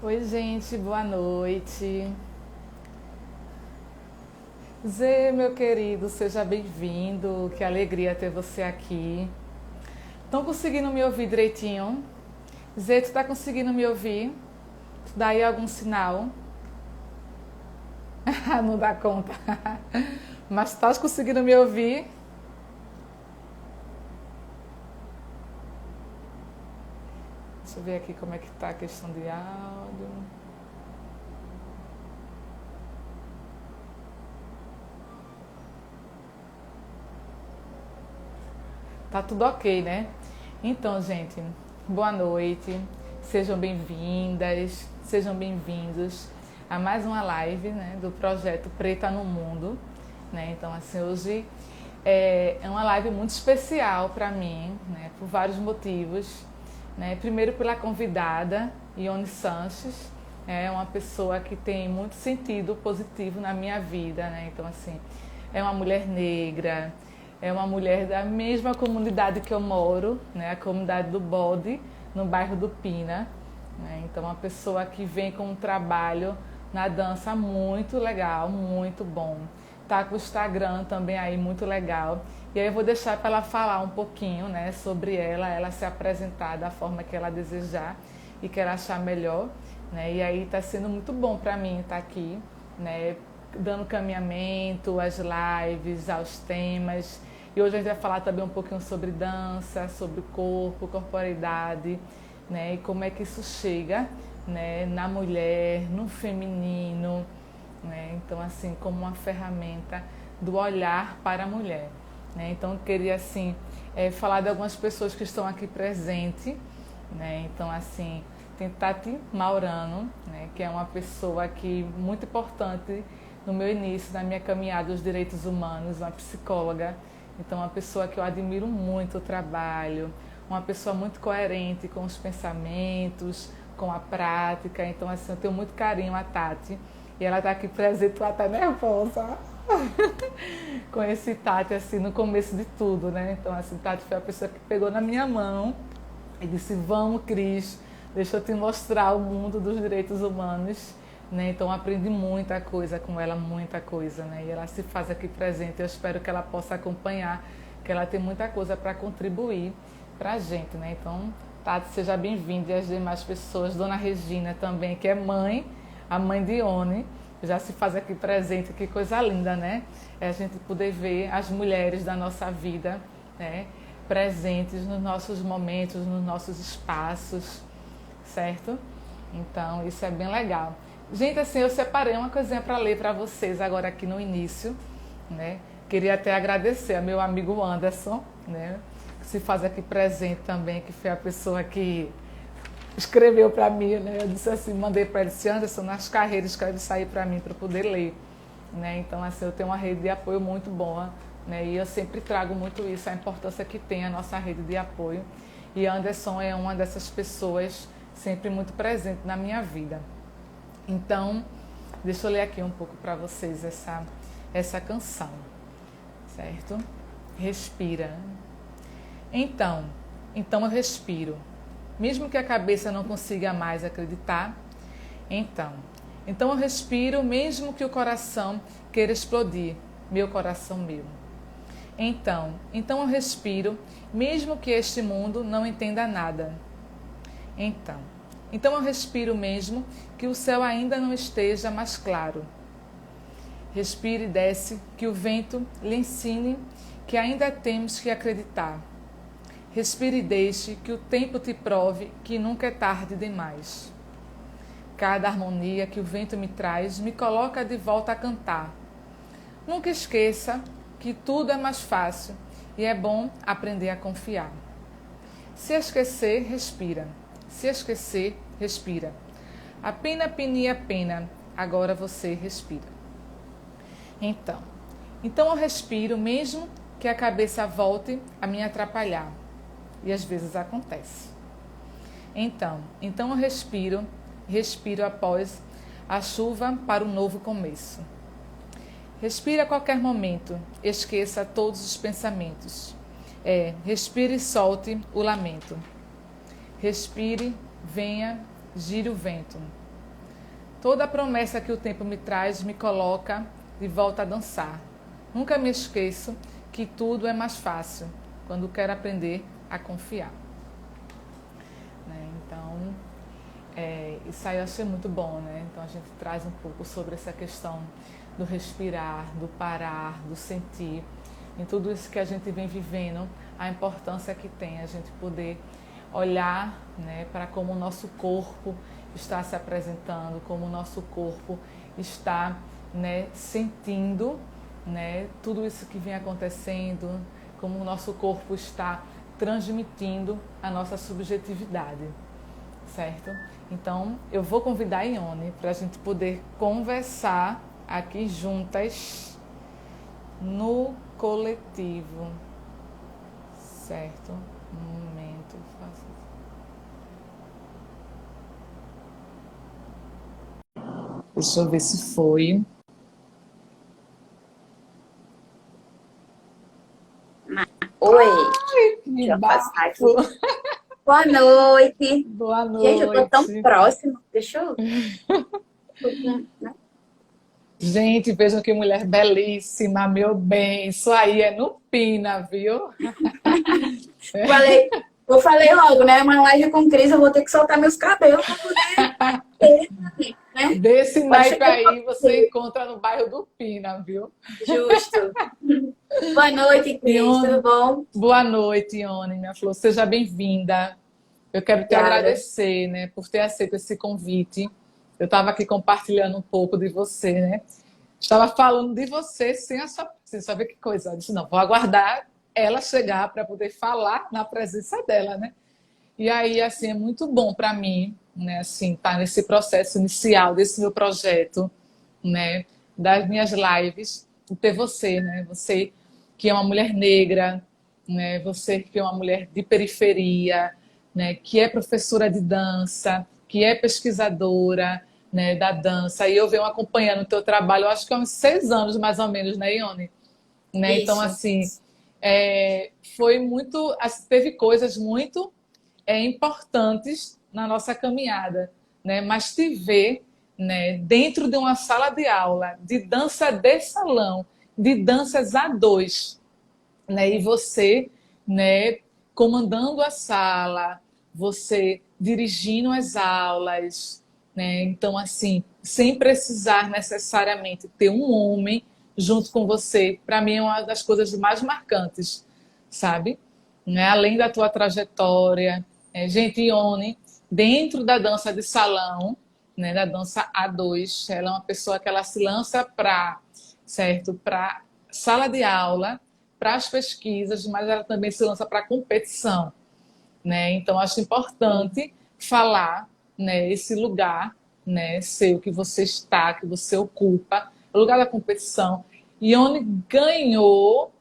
Oi, gente, boa noite. Zé, meu querido, seja bem-vindo. Que alegria ter você aqui. Estão conseguindo me ouvir direitinho? Zé, tu tá conseguindo me ouvir? Tu dá aí algum sinal? Não dá conta. Mas estás conseguindo me ouvir? Deixa eu ver aqui como é que tá a questão de áudio. Tá tudo ok, né? Então, gente, boa noite. Sejam bem-vindas, sejam bem-vindos a mais uma live, né, do projeto Preta no Mundo, né? Então, assim, hoje é uma live muito especial para mim, né, por vários motivos, né? Primeiro pela convidada, Ione Sanches, é uma pessoa que tem muito sentido positivo na minha vida, né? Então, assim, é uma mulher negra, é uma mulher da mesma comunidade que eu moro, né? A comunidade do Bode, no bairro do Pina, né? Então, uma pessoa que vem com um trabalho na dança muito legal, muito bom. Tá com o Instagram também aí muito legal. E aí eu vou deixar para ela falar um pouquinho, né, sobre ela se apresentar da forma que ela desejar e que ela achar melhor, né? E aí tá sendo muito bom para mim estar aqui, né, dando caminhamento às lives, aos temas. E hoje a gente vai falar também um pouquinho sobre dança, sobre corpo, corporeidade, né, e como é que isso chega, né, na mulher, no feminino, né? Então, assim, como uma ferramenta do olhar para a mulher, né? Então, eu queria, assim, falar de algumas pessoas que estão aqui presentes, né? Então, assim, tem Tati Maurano, né, que é uma pessoa que muito importante no meu início, na minha caminhada dos direitos humanos, uma psicóloga. Então, uma pessoa que eu admiro muito o trabalho, uma pessoa muito coerente com os pensamentos, com a prática. Então, assim, eu tenho muito carinho a Tati. E ela está aqui presente, tô até nervosa. Conheci Tati, assim, no começo de tudo, né? Então, assim, Tati foi a pessoa que pegou na minha mão e disse, vamos, Cris, deixa eu te mostrar o mundo dos direitos humanos, né? Então, aprendi muita coisa com ela, muita coisa, né? E ela se faz aqui presente, eu espero que ela possa acompanhar, que ela tem muita coisa para contribuir para a gente, né? Então, Tati, seja bem-vinda, e as demais pessoas, Dona Regina também, que é mãe, a mãe de Ione, já se faz aqui presente, que coisa linda, né? É a gente poder ver as mulheres da nossa vida, né, presentes nos nossos momentos, nos nossos espaços, certo? Então, isso é bem legal. Gente, assim, eu separei uma coisinha para ler para vocês agora aqui no início, né? Queria até agradecer a meu amigo Anderson, né, que se faz aqui presente também, que foi a pessoa que escreveu para mim, né? Eu disse assim, mandei para ele, disse, Anderson, nas carreiras escreve isso aí para mim, para poder ler, né? Então, assim, eu tenho uma rede de apoio muito boa, né? E eu sempre trago muito isso, a importância que tem a nossa rede de apoio. E Anderson é uma dessas pessoas sempre muito presente na minha vida. Então, deixa eu ler aqui um pouco para vocês essa canção, certo? Respira. Então eu respiro. Mesmo que a cabeça não consiga mais acreditar, então eu respiro, mesmo que o coração queira explodir, meu coração meu. Então eu respiro, mesmo que este mundo não entenda nada. Então eu respiro, mesmo que o céu ainda não esteja mais claro. Respire e desce, que o vento lhe ensine que ainda temos que acreditar. Respire e deixe que o tempo te prove que nunca é tarde demais. Cada harmonia que o vento me traz me coloca de volta a cantar. Nunca esqueça que tudo é mais fácil e é bom aprender a confiar. Se esquecer, respira. Se esquecer, respira. A pena, penia, pena. Agora você respira. Então eu respiro, mesmo que a cabeça volte a me atrapalhar. E às vezes acontece. Então eu respiro após a chuva para o novo começo. Respire a qualquer momento, esqueça todos os pensamentos. Respire e solte o lamento. Respire, venha, gire o vento. Toda promessa que o tempo me traz me coloca de volta a dançar. Nunca me esqueço que tudo é mais fácil quando quero aprender a confiar. Né? Então, isso aí eu achei muito bom, né? Então a gente traz um pouco sobre essa questão do respirar, do parar, do sentir, em tudo isso que a gente vem vivendo, a importância que tem a gente poder olhar, né, para como o nosso corpo está se apresentando, como o nosso corpo está, né, sentindo, né, tudo isso que vem acontecendo, como o nosso corpo está transmitindo a nossa subjetividade, certo? Então, eu vou convidar a Ione para a gente poder conversar aqui juntas no coletivo, certo? Um momento, deixa eu ver se foi. Oi, Me deixa eu passar aqui. bafo. Boa noite. Boa Gente, eu tô tão noite. próxima. Deixa eu. Né? Gente, vejam que mulher belíssima, meu bem. Isso aí é no Pina, viu? Eu falei logo, né? Uma live com Cris, eu vou ter que soltar meus cabelos para poder ter, né? Desse Pode naipe chegar aí você encontra no bairro do Pina, viu? justo. Boa noite, Cris. Tudo Ione, bom? boa noite, Ione, minha flor. Seja bem-vinda. Eu quero te Obrigada. agradecer, né, por ter aceito esse convite. Eu estava aqui compartilhando um pouco de você, né? Estava falando de você sem a sua, sem saber que coisa. Eu disse, não, vou aguardar ela chegar para poder falar na presença dela, né? E aí, assim, é muito bom para mim, né, assim, estar nesse processo inicial desse meu projeto, né, das minhas lives, e ter você, né? Você que é uma mulher negra, né? Você que é uma mulher de periferia, né? Que é professora de dança, que é pesquisadora, né? Da dança. E eu venho acompanhando o teu trabalho, eu acho que há uns 6 anos mais ou menos, né, Ione? Né? Então, Isso. assim, foi muito, teve coisas muito importantes na nossa caminhada, né? Mas te ver, né, dentro de uma sala de aula de dança de salão, de danças a dois, né? E você, né, comandando a sala, você dirigindo as aulas, né? Então, assim, sem precisar necessariamente ter um homem junto com você, para mim é uma das coisas mais marcantes, sabe? Né? Além da tua trajetória, gente, Ione, dentro da dança de salão, né, da dança A2, ela é uma pessoa que ela se lança para, certo, para sala de aula, para as pesquisas, mas ela também se lança para a competição, né? Então acho importante falar, né, esse lugar, né, seu que você está, que você ocupa, o lugar da competição. E onde ganhou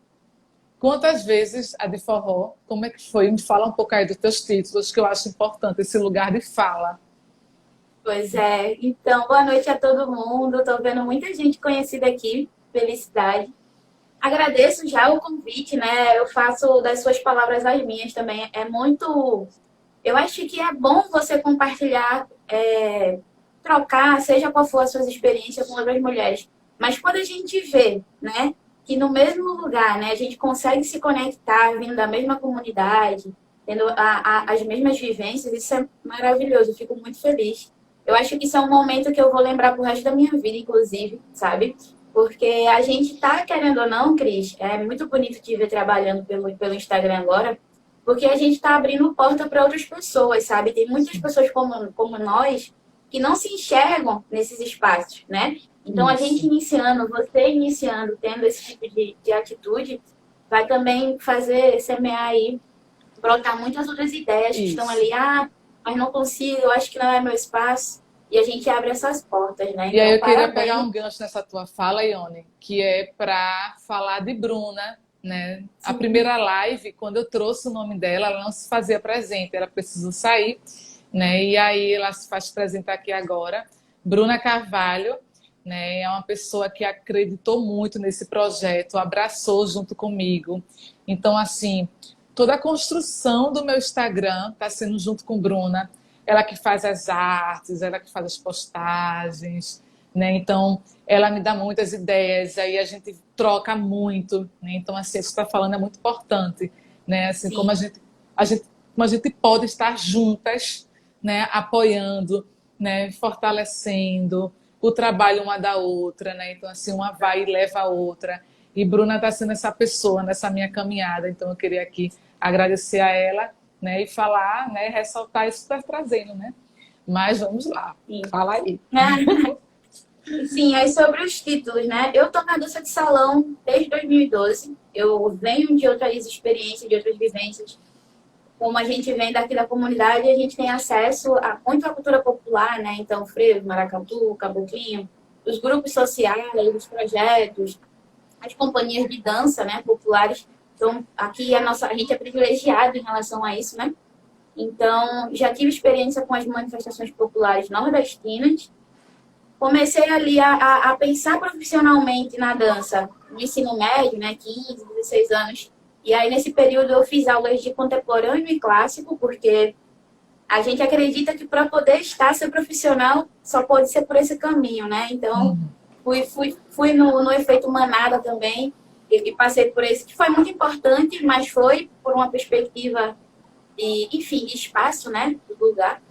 quantas vezes a de forró? Como é que foi? Me fala um pouco aí dos teus títulos, que eu acho importante esse lugar de fala. Pois é. Então, boa noite a todo mundo. Tô vendo muita gente conhecida aqui. Felicidade. Agradeço já o convite, né? Eu faço das suas palavras as minhas também. É muito. Eu acho que é bom você compartilhar, trocar, seja qual for as suas experiências com outras mulheres. Mas quando a gente vê, né, que no mesmo lugar, né, a gente consegue se conectar, vindo da mesma comunidade, tendo as mesmas vivências, isso é maravilhoso. Eu fico muito feliz. Eu acho que isso é um momento que eu vou lembrar pro resto da minha vida, inclusive, sabe? Porque a gente tá, querendo ou não, Cris, é muito bonito te ver trabalhando pelo Instagram agora, porque a gente tá abrindo porta para outras pessoas, sabe? Tem muitas pessoas como nós que não se enxergam nesses espaços, né? Então, a gente Isso, iniciando, você iniciando, tendo esse tipo de atitude, vai também fazer, semear aí, brotar muitas outras ideias que estão isso. ali, mas não consigo, eu acho que não é meu espaço. E a gente abre essas portas, né? E aí Então, eu queria pegar parabéns. um gancho nessa tua fala, Ione, que é para falar de Bruna, né? A Sim, primeira live, quando eu trouxe o nome dela, ela não se fazia presente, ela precisou sair, né? E aí ela se faz presente aqui agora. Bruna Carvalho, né? É uma pessoa que acreditou muito nesse projeto, abraçou junto comigo. Então, assim, toda a construção do meu Instagram está sendo junto com Bruna. ela que faz as artes, ela que faz as postagens, né? Então, ela me dá muitas ideias, aí a gente troca muito, né? Então, assim, isso que você está falando é muito importante, né? Assim, como Sim. como a gente pode estar juntas, né? Apoiando, né? Fortalecendo o trabalho uma da outra, né? Então, assim, uma vai e leva a outra. E Bruna está sendo essa pessoa nessa minha caminhada, então eu queria aqui agradecer a ela, né? E falar, né? Ressaltar isso que está trazendo, né? Mas vamos lá, Sim. fala aí. Sim, aí sobre os títulos, né? Eu tô na dança de salão desde 2012. Eu venho de outras experiências, de outras vivências. Como a gente vem daqui da comunidade, a gente tem acesso a muita cultura popular, né? Então, frevo, maracatu, caboclinho, os grupos sociais, os projetos, as companhias de dança, né, populares. Então, aqui a gente é privilegiado em relação a isso, né? Então, já tive experiência com as manifestações populares nordestinas. Comecei ali a pensar profissionalmente na dança no ensino médio, né, 15, 16 anos. E aí, nesse período, eu fiz aulas de contemporâneo e clássico, porque a gente acredita que para poder ser profissional só pode ser por esse caminho, né? Então, fui no efeito manada também e passei por esse, que foi muito importante, mas foi por uma perspectiva de, enfim, de espaço, né, do lugar.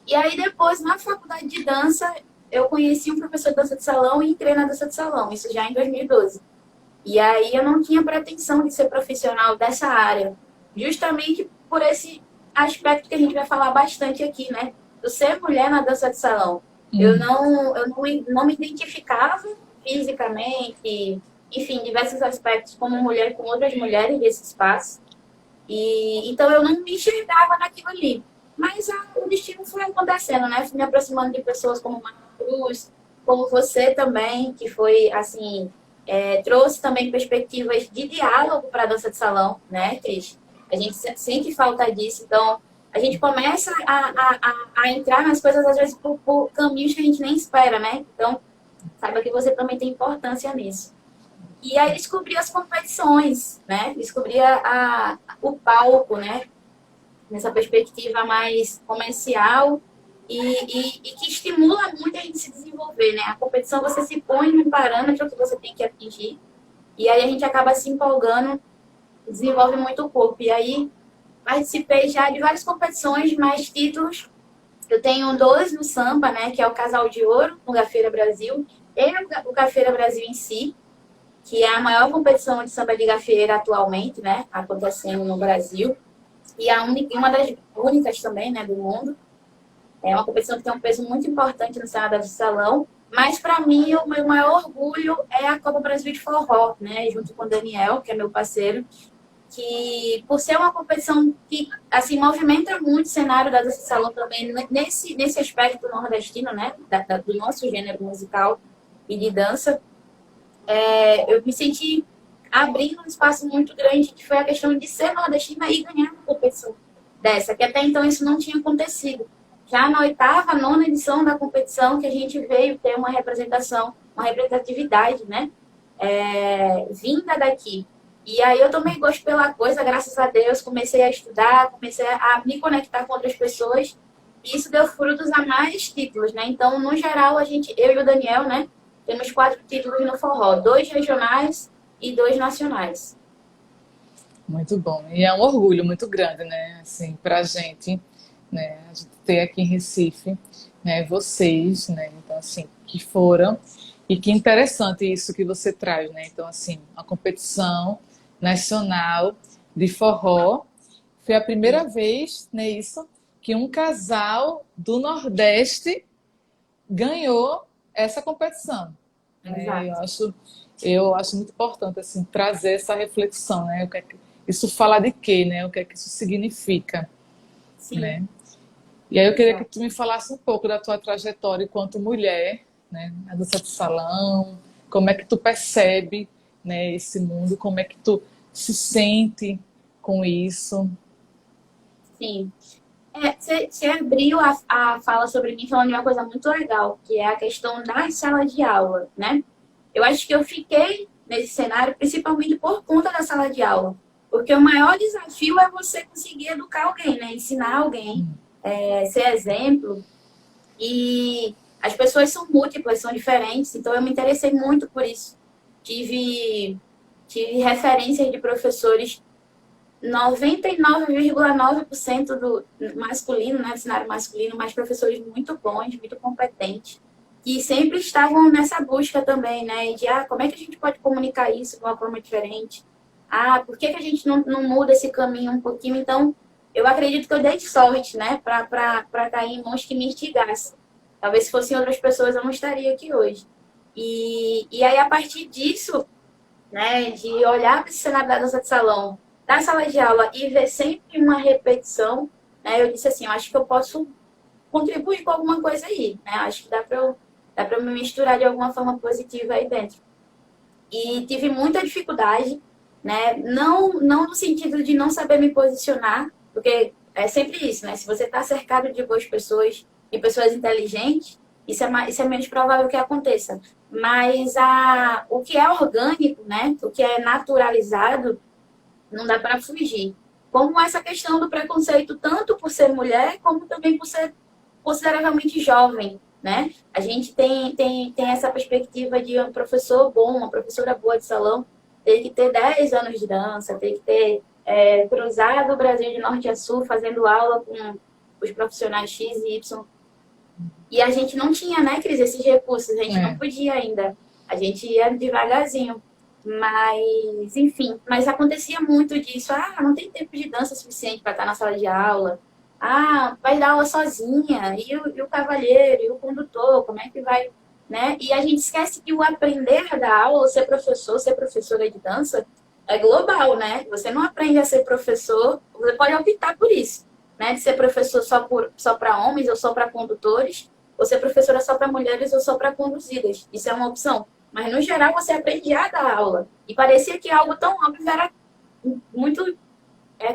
E aí depois, na faculdade de dança, eu conheci um professor de dança de salão e entrei na dança de salão, isso já em 2012. E aí eu não tinha pretensão de ser profissional dessa área, justamente por esse aspecto que a gente vai falar bastante aqui, né? Do ser mulher na dança de salão. Eu não me identificava fisicamente, enfim, diversos aspectos como mulher com outras mulheres desse espaço. E então eu não me enxergava naquilo ali. Mas o destino foi acontecendo, né? Fui me aproximando de pessoas como Marta Cruz, como você também, que foi, assim, trouxe também perspectivas de diálogo para a dança de salão, né, Cris? A gente sente falta disso. Então, a gente começa a entrar nas coisas, às vezes, por caminhos que a gente nem espera, né? Então, saiba que você também tem importância nisso. E aí descobri as competições, né? Descobri o palco, né? Nessa perspectiva mais comercial e que estimula muito a gente se desenvolver, né? A competição você se põe num parâmetro que você tem que atingir e aí a gente acaba se empolgando, desenvolve muito o corpo. E aí participei já de várias competições, mais títulos. Eu tenho dois no samba, né? Que é o Casal de Ouro, no Gafeira Brasil, e o Gafeira Brasil em si, que é a maior competição de samba de gafieira atualmente, né? Acontecendo no Brasil. E uma das únicas também, né, do mundo. É uma competição que tem um peso muito importante no cenário do salão. Mas, para mim, o meu maior orgulho é a Copa Brasil de Forró, né, junto com o Daniel, que é meu parceiro, que, por ser uma competição que, assim, movimenta muito o cenário da dança de salão também, nesse aspecto nordestino, né, do nosso gênero musical e de dança, eu me senti abrindo um espaço muito grande, que foi a questão de ser nordestina e ganhar uma competição dessa, que até então isso não tinha acontecido. Já na oitava, nona edição da competição, que a gente veio ter uma representação, uma representatividade, né, vinda daqui. E aí eu tomei gosto pela coisa, graças a Deus, comecei a estudar, comecei a me conectar com outras pessoas, e isso deu frutos a mais títulos, né? Então, no geral, eu e o Daniel, né, temos 4 títulos no forró, 2 regionais e 2 nacionais. Muito bom. E é um orgulho muito grande, né? Assim, para a gente, né? A gente ter aqui em Recife, né? Vocês, né? Então, assim, que foram. E que interessante isso que você traz, né? Então, assim, a competição nacional de forró foi a primeira vez, né? Isso, que um casal do Nordeste ganhou essa competição, né? Exato. Eu acho muito importante assim trazer essa reflexão, né? O que é que isso fala de quê, né? O que é que isso significa, Sim, né? E aí eu queria que exato. tu me falasse um pouco da tua trajetória enquanto mulher, né? Na dança de salão, como é que tu percebe, né? Esse mundo, como é que tu se sente com isso? Sim. Você abriu a fala sobre mim falando de uma coisa muito legal, que é a questão da sala de aula, né? Eu acho que eu fiquei nesse cenário principalmente por conta da sala de aula. Porque o maior desafio é você conseguir educar alguém, né? Ensinar alguém ser exemplo. E as pessoas são múltiplas, são diferentes, então eu me interessei muito por isso. Tive referências de professores 99,9% do masculino, né, do cenário masculino, mas professores muito bons, muito competentes, que sempre estavam nessa busca também, né, de como é que a gente pode comunicar isso de uma forma diferente? Por que a gente não muda esse caminho um pouquinho? Então, eu acredito que eu dei sorte, né, para cair em mãos que me instigassem. Talvez se fossem outras pessoas eu não estaria aqui hoje. E aí, a partir disso, né, de olhar para esse cenário da dança de salão, da sala de aula e ver sempre uma repetição, né, eu disse assim, eu acho que eu posso contribuir com alguma coisa aí, né, acho que dá para eu me misturar de alguma forma positiva aí dentro. E tive muita dificuldade, né, não no sentido de não saber me posicionar, porque é sempre isso, né, se você está cercado de boas pessoas, de pessoas inteligentes, isso é menos provável que aconteça. Mas o que é orgânico, né, o que é naturalizado, não dá para fugir. Como essa questão do preconceito, tanto por ser mulher, como também por ser consideravelmente jovem, né? A gente tem essa perspectiva de um professor bom, uma professora boa de salão, tem que ter 10 anos de dança, tem que ter cruzado o Brasil de norte a sul, fazendo aula com os profissionais X e Y. E a gente não tinha, né, Cris, esses recursos, a gente não podia ainda. A gente ia devagarzinho. Mas, enfim, mas acontecia muito disso. Não tem tempo de dança suficiente para estar na sala de aula. Vai dar aula sozinha. E o cavalheiro, e o condutor, como é que vai, né? E a gente esquece que o aprender da aula, ser professor, ser professora de dança, é global, né? Você não aprende a ser professor, você pode optar por isso, né? De ser professor só para homens ou só para condutores, ou ser professora só para mulheres ou só para conduzidas. Isso é uma opção. Mas, no geral, você aprendia a dar aula. E parecia que algo tão óbvio era muito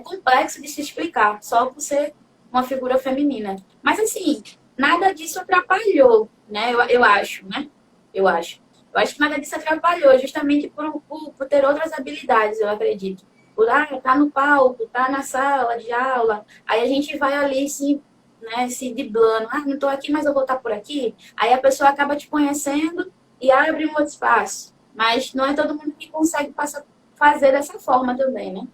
complexo de se explicar, só por ser uma figura feminina. Mas, assim, nada disso atrapalhou, né? Eu acho, né? Eu acho. Eu acho que nada disso atrapalhou, justamente por ter outras habilidades, eu acredito. Por, tá no palco, tá na sala de aula. Aí a gente vai ali se driblando. Não tô aqui, mas eu vou estar por aqui. Aí a pessoa acaba te conhecendo e abre um outro espaço. Mas não é todo mundo que consegue fazer dessa forma também, né?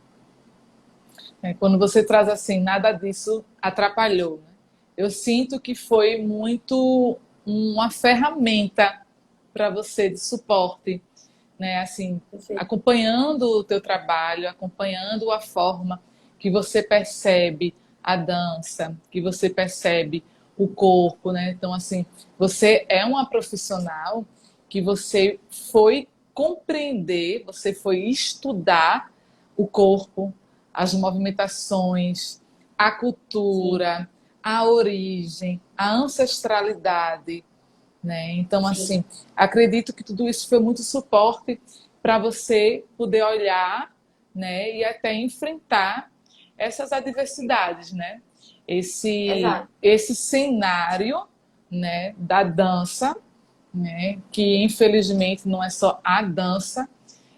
Quando você traz assim, nada disso atrapalhou, né? Eu sinto que foi muito uma ferramenta para você de suporte, né? Assim, Perfeito. acompanhando o teu trabalho, acompanhando a forma que você percebe a dança, que você percebe o corpo, né? Então, assim, você é uma profissional que você foi compreender, você foi estudar o corpo, as movimentações, a Sim, cultura, a origem, a ancestralidade, né? Então, sim. assim, acredito que tudo isso foi muito suporte para você poder olhar, né, e até enfrentar essas adversidades, né? Exato. Esse cenário, né, da dança, né, que infelizmente não é só a dança,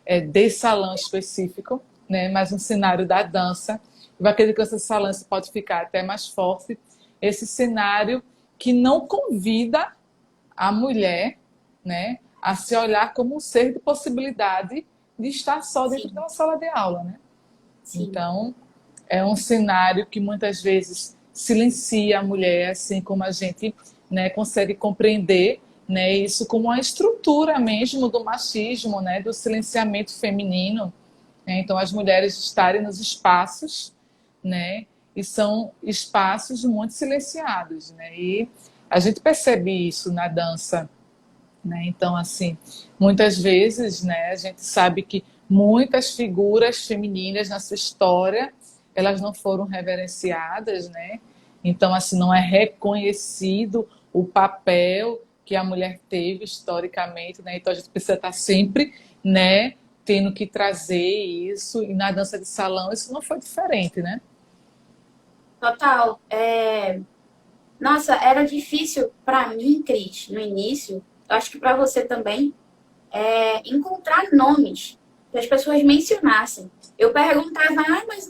é de salão específico, né, mas um cenário da dança. Eu acredito que essa salão pode ficar até mais forte. Esse cenário que não convida a mulher, né, a se olhar como um ser de possibilidade de estar só dentro de Sim, uma sala de aula, né? sim. Então, é um cenário que muitas vezes silencia a mulher, assim como a gente, né, consegue compreender, né, isso como uma estrutura mesmo do machismo, né, do silenciamento feminino, né? Então, as mulheres estarem nos espaços, né, e são espaços muito silenciados, né? E a gente percebe isso na dança, né? Então, assim, muitas vezes, né, a gente sabe que muitas figuras femininas na sua história, elas não foram reverenciadas, né? Então, assim, não é reconhecido o papel que a mulher teve historicamente, né? Então, a gente precisa estar sempre, né, tendo que trazer isso, e na dança de salão isso não foi diferente, né? Total. Nossa, era difícil para mim, Cris, no início, eu acho que para você também, encontrar nomes. que as pessoas mencionassem. Eu perguntava, mas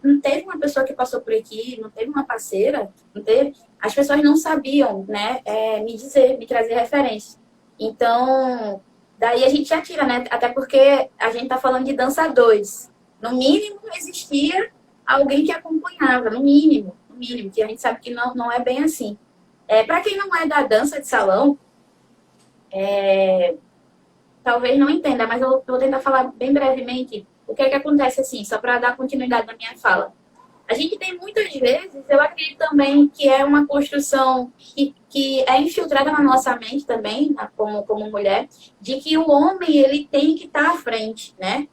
não teve uma pessoa que passou por aqui, não teve uma parceira, não teve? As pessoas não sabiam, né, me dizer, me trazer referências. Então, daí a gente já tira, né? Até porque a gente tá falando de dançadores. No mínimo, existia alguém que acompanhava, no mínimo, que a gente sabe que não é bem assim. Para quem não é da dança de salão, talvez não entenda, mas eu vou tentar falar bem brevemente o que é que acontece assim, só para dar continuidade na minha fala. A gente tem muitas vezes, eu acredito também que é uma construção que é infiltrada na nossa mente também, como mulher, de que o homem ele tem que estar à frente, né?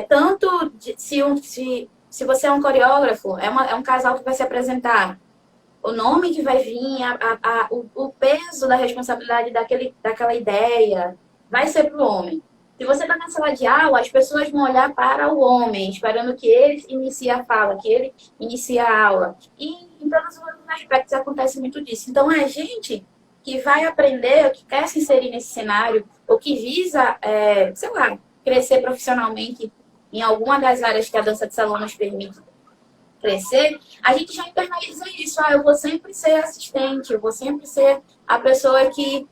Tanto se você é um coreógrafo, é um casal que vai se apresentar, o nome que vai vir, o peso da responsabilidade daquela ideia vai ser para o homem. Se você está na sala de aula, as pessoas vão olhar para o homem, esperando que ele inicie a fala, que ele inicie a aula. E em todos os outros aspectos acontece muito disso. Então, é a gente que vai aprender, que quer se inserir nesse cenário, ou que visa, sei lá, crescer profissionalmente em alguma das áreas que a dança de salão nos permite crescer, a gente já internaliza isso. Eu vou sempre ser assistente, eu vou sempre ser a pessoa que,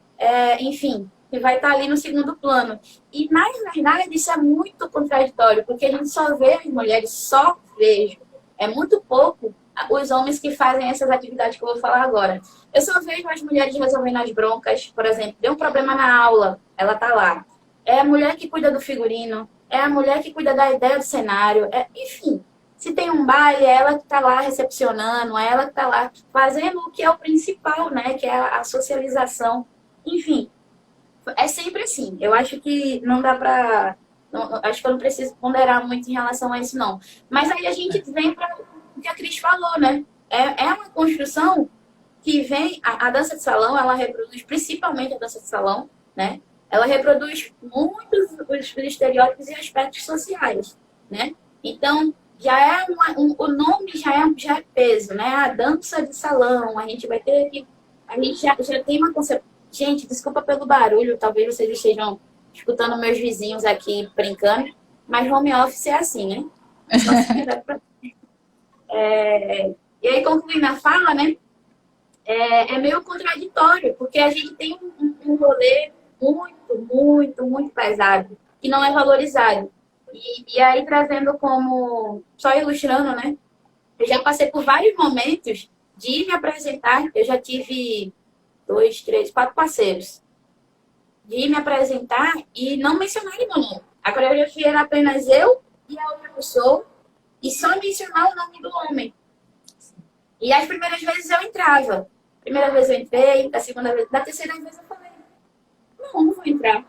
enfim, que vai estar ali no segundo plano. E, na verdade, isso é muito contraditório, porque a gente só vê as mulheres, só vejo. É muito pouco os homens que fazem essas atividades que eu vou falar agora. Eu só vejo as mulheres resolvendo as broncas, por exemplo, deu um problema na aula, ela tá lá. É a mulher que cuida do figurino, é a mulher que cuida da ideia do cenário, enfim. Se tem um baile, é ela que está lá recepcionando, é ela que está lá fazendo o que é o principal, né? Que é a socialização. Enfim, é sempre assim. Eu acho que não dá para... Acho que eu não preciso ponderar muito em relação a isso, não. Mas aí a gente vem para o que a Cris falou, né? É uma construção que vem... A dança de salão, ela reproduz, principalmente a dança de salão, né? Ela reproduz muitos os estereótipos e aspectos sociais, né? Então, o nome já é peso, né? A dança de salão, a gente vai ter que... A gente já tem uma concepção... Gente, desculpa pelo barulho, talvez vocês estejam escutando meus vizinhos aqui brincando, mas home office é assim, né? Só se quiser pra... E aí, concluindo a fala, né? É meio contraditório, porque a gente tem um rolê muito, muito, muito pesado, que não é valorizado. E aí, trazendo como... Só ilustrando, né? Eu já passei por vários momentos de me apresentar. Eu já tive 2, 3, 4 parceiros. De me apresentar e não mencionar meu nome. A coreografia era apenas eu e a outra pessoa. E só mencionar o nome do homem. E as primeiras vezes eu entrava. Primeira vez eu entrei, da segunda vez... Da terceira vez eu falei, não vou entrar.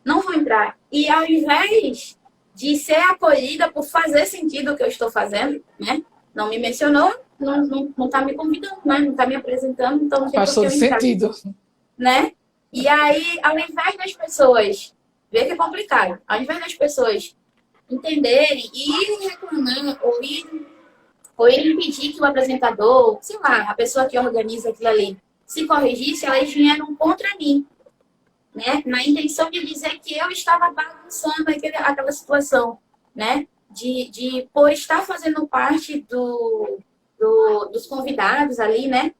Não vou entrar. E ao invés de ser acolhida por fazer sentido o que eu estou fazendo, né? Não me mencionou, não está me convidando, né? Não está me apresentando, então não tem Faz todo sentido. Né? E aí, ao invés das pessoas, ver que é complicado, ao invés das pessoas entenderem e irem reclamar ou irem pedir que o apresentador, sei lá, a pessoa que organiza aquilo ali, se corrigisse, elas vieram contra mim. Né? Na intenção de dizer que eu estava bagunçando aquela situação, né? Por estar fazendo parte dos convidados ali, né?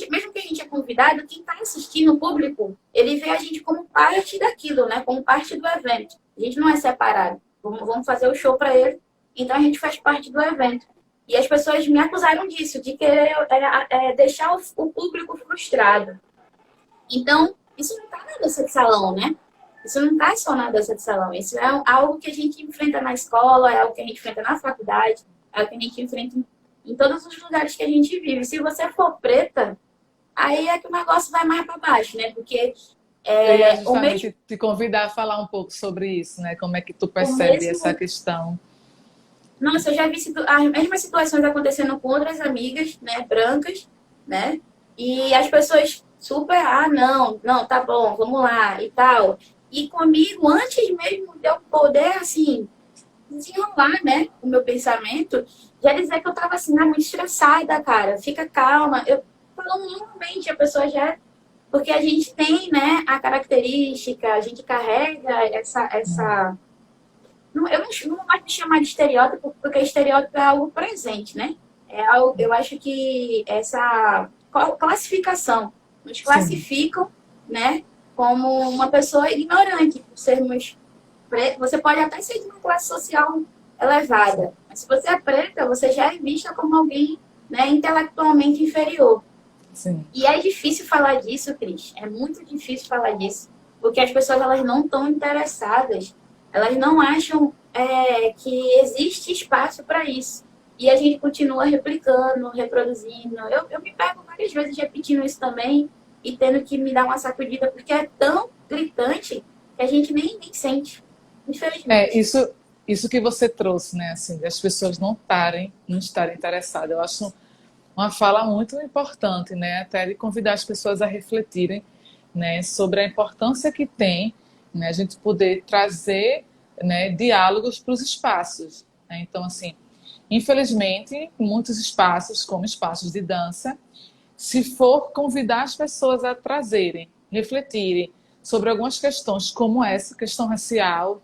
Mesmo que a gente é convidado, quem está assistindo o público, ele vê a gente como parte daquilo, né? Como parte do evento. A gente não é separado. Vamos fazer o show para ele, então a gente faz parte do evento. E as pessoas me acusaram disso, de querer deixar o público frustrado. Então, isso não está na dança de salão, né? Isso não está só na dança de salão. Isso é algo que a gente enfrenta na escola, é algo que a gente enfrenta na faculdade, é algo que a gente enfrenta em todos os lugares que a gente vive. Se você for preta, aí é que o negócio vai mais para baixo, né? Porque eu ia justamente te convidar a falar um pouco sobre isso, né? Como é que tu percebe essa questão? Nossa, eu já vi as mesmas situações acontecendo com outras amigas, né? Brancas, né? E as pessoas super, não, tá bom, vamos lá e tal. E comigo, antes mesmo de eu poder, assim, desenrolar, né, o meu pensamento, já dizer que eu tava, assim, muito estressada, cara. Fica calma. Eu falo normalmente, a pessoa já porque a gente tem, né, a característica, a gente carrega essa eu não gosto de chamar de estereótipo, porque estereótipo é algo presente, né? É algo, eu acho que essa classificação nos Sim, classificam, né, como uma pessoa ignorante, por sermos você pode até ser de uma classe social elevada, mas se você é preta, você já é vista como alguém, né, intelectualmente inferior. sim. E é difícil falar disso, Cris. É muito difícil falar disso. Porque as pessoas elas não estão interessadas. Elas não acham que existe espaço para isso. E a gente continua replicando, reproduzindo. Eu me pego várias vezes repetindo isso também e tendo que me dar uma sacudida, porque é tão gritante que a gente nem sente. É, Infelizmente. isso que você trouxe, né, assim, das pessoas não estarem interessadas. Eu acho uma fala muito importante, né, até de convidar as pessoas a refletirem, né, sobre a importância que tem, né, a gente poder trazer, né, diálogos para os espaços, né? Então, assim, infelizmente, muitos espaços, como espaços de dança, se for convidar as pessoas a trazerem, refletirem sobre algumas questões, como essa questão racial,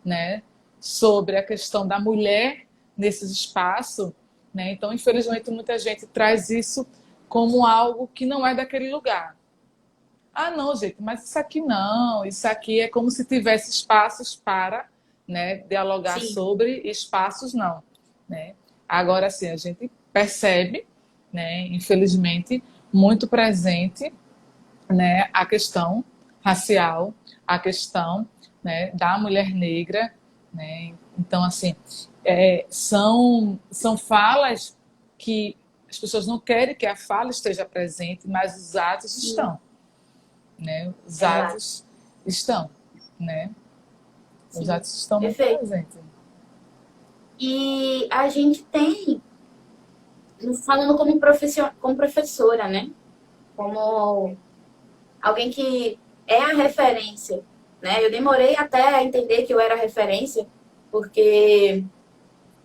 né, sobre a questão da mulher nesses espaços, né? Então, infelizmente, muita gente traz isso como algo que não é daquele lugar. Ah, não, gente, mas isso aqui não, isso aqui é como se tivesse espaços para, né, dialogar Sim, sobre espaços não, né? Agora sim, a gente percebe, né, infelizmente, muito presente, né, a questão racial, a questão, né, da mulher negra, né? Então, assim, são falas que as pessoas não querem que a fala esteja presente, mas os atos sim, estão, né? Os exato. atos estão, né? Os Sim, atos estão muito perfeito. presentes. E a gente tem, falando como, como professora, né? Como alguém que é a referência, né? Eu demorei até a entender que eu era referência, porque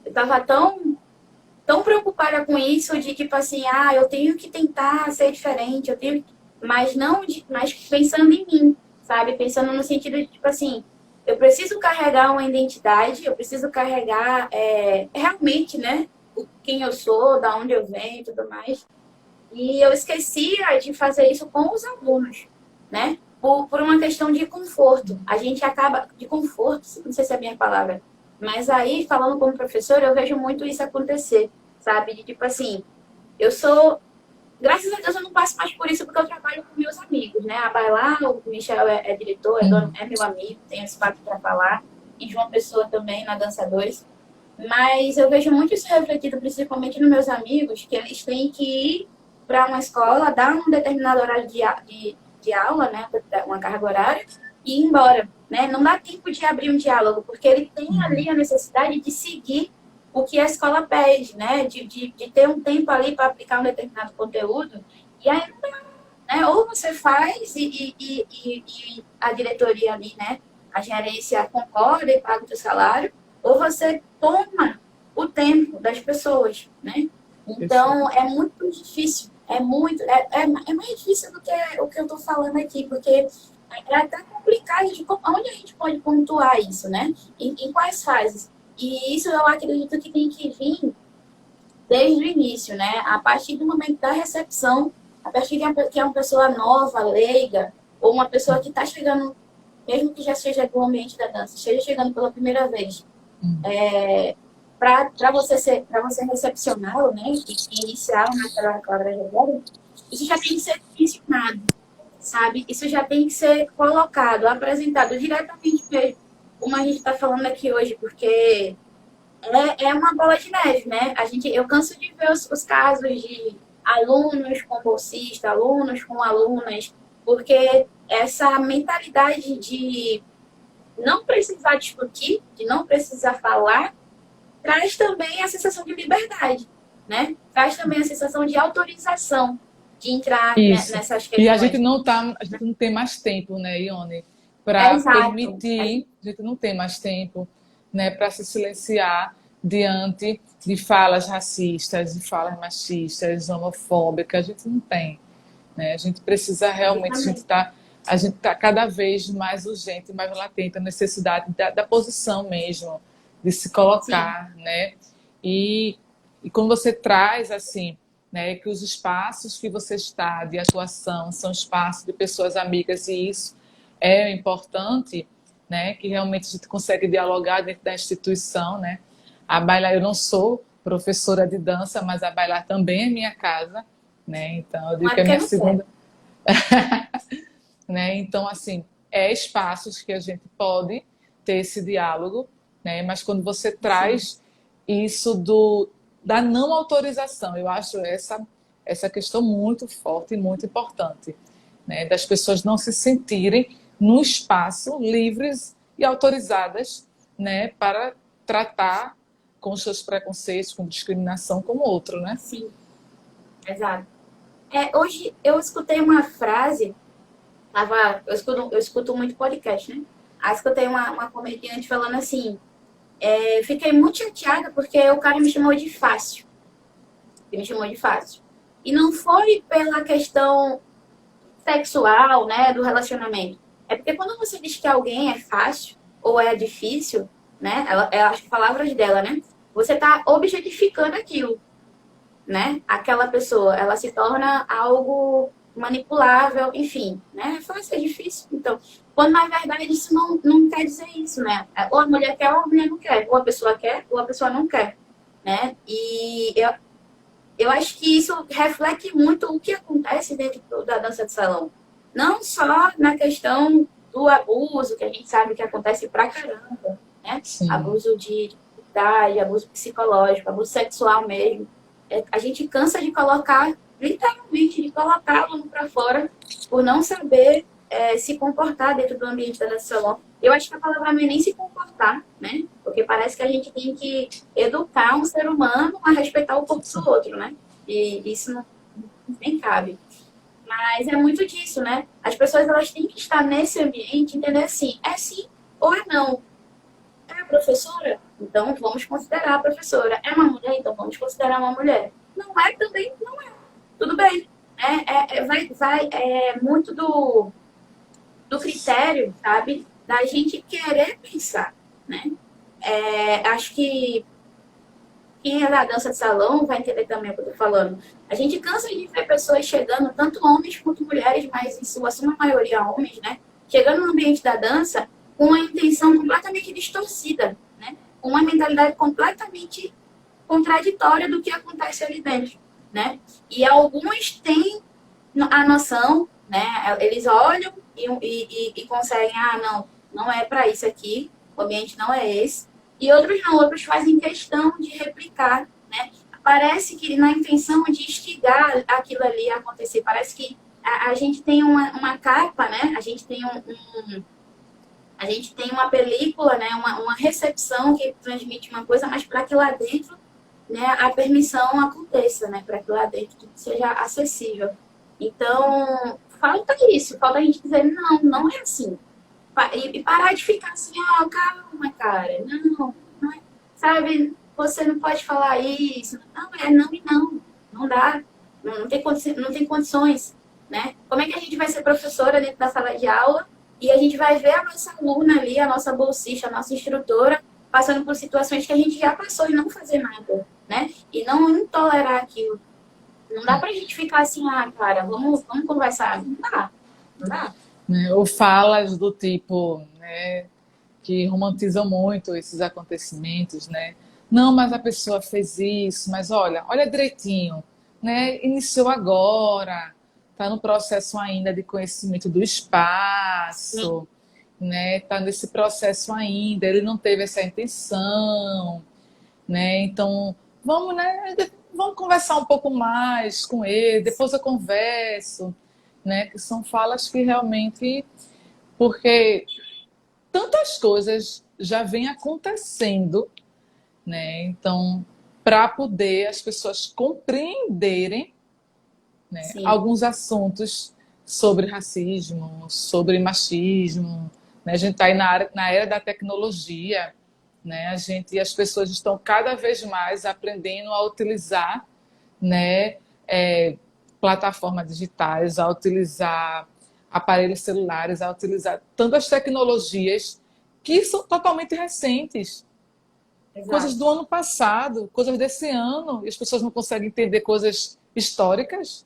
eu estava tão preocupada com isso de tipo assim, ah, eu tenho que tentar ser diferente, eu tenho, mas não, mas pensando em mim, sabe? Pensando no sentido de tipo assim, eu preciso carregar uma identidade, eu preciso carregar realmente, né? Quem eu sou, da onde eu venho e tudo mais. E eu esquecia de fazer isso com os alunos, né? Por uma questão de conforto. A gente acaba, de conforto, não sei se é a minha palavra, mas aí, falando como professora, eu vejo muito isso acontecer, sabe? De tipo assim, eu sou. Graças a Deus eu não passo mais por isso porque eu trabalho com meus amigos, né? A Bailá, o Michel é diretor, dono, Uhum. é meu amigo, tem espaço para falar, e João Pessoa também, na Dança 2. Mas eu vejo muito isso refletido, principalmente nos meus amigos, que eles têm que ir para uma escola, dar um determinado horário de aula, né, uma carga horária, e ir embora. Né? Não dá tempo de abrir um diálogo, porque ele tem Uhum. ali a necessidade de seguir o que a escola pede, né? De ter um tempo ali para aplicar um determinado conteúdo. E aí, né? Ou você faz e a diretoria ali, né? A gerência concorda e paga o seu salário, ou você toma o tempo das pessoas, né? Perfeito. Então, é muito difícil, é mais difícil do que o que eu estou falando aqui, porque é até complicado de onde a gente pode pontuar isso, né? Em quais fases. E isso eu acredito que tem que vir desde o início, né? A partir do momento da recepção, a partir que é uma pessoa nova, leiga, ou uma pessoa que está chegando, mesmo que já seja do ambiente da dança, esteja chegando pela primeira vez, Uhum. para você recepcioná-lo, né? E iniciá-lo naquela trajetória, isso já tem que ser mencionado, sabe? Isso já tem que ser colocado, apresentado diretamente mesmo, como a gente está falando aqui hoje, porque é uma bola de neve, né? Eu canso de ver os casos de alunos com bolsista, alunos com alunas, porque essa mentalidade de não precisar discutir, de não precisar falar, traz também a sensação de liberdade, né? Traz também a sensação de autorização de entrar Isso. nessas E questões. a gente não tem mais tempo, né, Ione, É para exato. permitir, a gente não tem mais tempo, né, para se silenciar diante de falas racistas, de falas machistas, homofóbicas, a gente não tem. né? A gente precisa realmente, Exatamente. a gente tá cada vez mais urgente, mais latente a necessidade da posição mesmo, de se Sim, colocar, né? E, e quando você traz assim, né, que os espaços que você está de atuação são espaços de pessoas amigas e isso é importante, né, que realmente a gente consegue dialogar dentro da instituição, né? A bailar, eu não sou professora de dança, mas a bailar também é minha casa, né? Então eu não digo é que é porque minha não quer. segunda, né? Então assim, é espaços que a gente pode ter esse diálogo, né? Mas quando você Sim, traz isso do da não autorização, eu acho essa questão muito forte e muito importante, né? Das pessoas não se sentirem no espaço livres e autorizadas, né? Para tratar com os seus preconceitos, com discriminação como outro, né? sim, exato. Hoje eu escutei uma frase, eu escuto muito podcast, né? Aí escutei uma comediante falando assim, fiquei muito chateada porque o cara me chamou de fácil. Ele me chamou de fácil. E não foi pela questão sexual, né, do relacionamento. É porque quando você diz que alguém é fácil ou é difícil, né, as palavras dela, né, você está objetificando aquilo, né? Aquela pessoa, ela se torna algo manipulável, enfim, né? É fácil, é difícil. Então, quando na verdade isso não quer dizer isso, né? Ou a mulher quer ou a mulher não quer, ou a pessoa quer ou a pessoa não quer, né? E eu acho que isso reflete muito o que acontece dentro da dança de salão. Não só na questão do abuso, que a gente sabe que acontece pra caramba, né? Sim, Abuso de idade, abuso psicológico, abuso sexual mesmo. A gente cansa de colocar, literalmente, de colocar o aluno para fora por não saber se comportar dentro do ambiente da dança de salão. Eu acho que a palavra não é nem se comportar, né? Porque parece que a gente tem que educar um ser humano a respeitar o corpo sim. do outro, né? E isso não nem cabe. Mas é muito disso, né? As pessoas elas têm que estar nesse ambiente, entender assim, é sim ou é não. É a professora? Então vamos considerar a professora. É uma mulher? Então vamos considerar uma mulher. Não é também? Não é. Tudo bem. É muito do critério, sabe? Da gente querer pensar, né? Acho que quem é da dança de salão vai entender também o que eu tô falando. A gente cansa de ver pessoas chegando, tanto homens quanto mulheres, mas em sua suma maioria homens, né? Chegando no ambiente da dança com uma intenção completamente distorcida, né? Com uma mentalidade completamente contraditória do que acontece ali dentro, né? E alguns têm a noção, né? Eles olham e conseguem, não, não é para isso aqui, o ambiente não é esse. E outros não, outros fazem questão de replicar, né? Parece que na intenção de instigar aquilo ali a acontecer, parece que a gente tem uma capa, né? A gente tem uma película, né? Uma recepção que transmite uma coisa, mas para que lá dentro, né, a permissão aconteça, né? Para que lá dentro tudo seja acessível. Então, falta isso, falta a gente dizer, não, não é assim. E parar de ficar assim, calma, cara, não, não é, sabe, você não pode falar isso, não, não e não, não dá, não tem condições, né? Como é que a gente vai ser professora dentro da sala de aula e a gente vai ver a nossa aluna ali, a nossa bolsista, a nossa instrutora, passando por situações que a gente já passou e não fazer nada, né? E não tolerar aquilo. Não dá pra gente ficar assim, cara, vamos conversar. Não dá, não dá. Né? Ou falas do tipo, né, que romantizam muito esses acontecimentos, né? Não, mas a pessoa fez isso, mas olha, olha direitinho, né? Iniciou agora, está no processo ainda de conhecimento do Sim, espaço, né? Está nesse processo ainda, ele não teve essa intenção, né? Então, vamos, né? Vamos conversar um pouco mais com ele, depois eu converso, né? Que são falas que realmente, porque tantas coisas já vêm acontecendo, né? Então, para poder as pessoas compreenderem, né, sim. alguns assuntos sobre racismo, sobre machismo, né? A gente está aí na era da tecnologia, né? A gente e as pessoas estão cada vez mais aprendendo a utilizar, né, plataformas digitais, a utilizar aparelhos celulares, a utilizar tantas tecnologias que são totalmente recentes. Coisas Exato. do ano passado, coisas desse ano, e as pessoas não conseguem entender coisas históricas,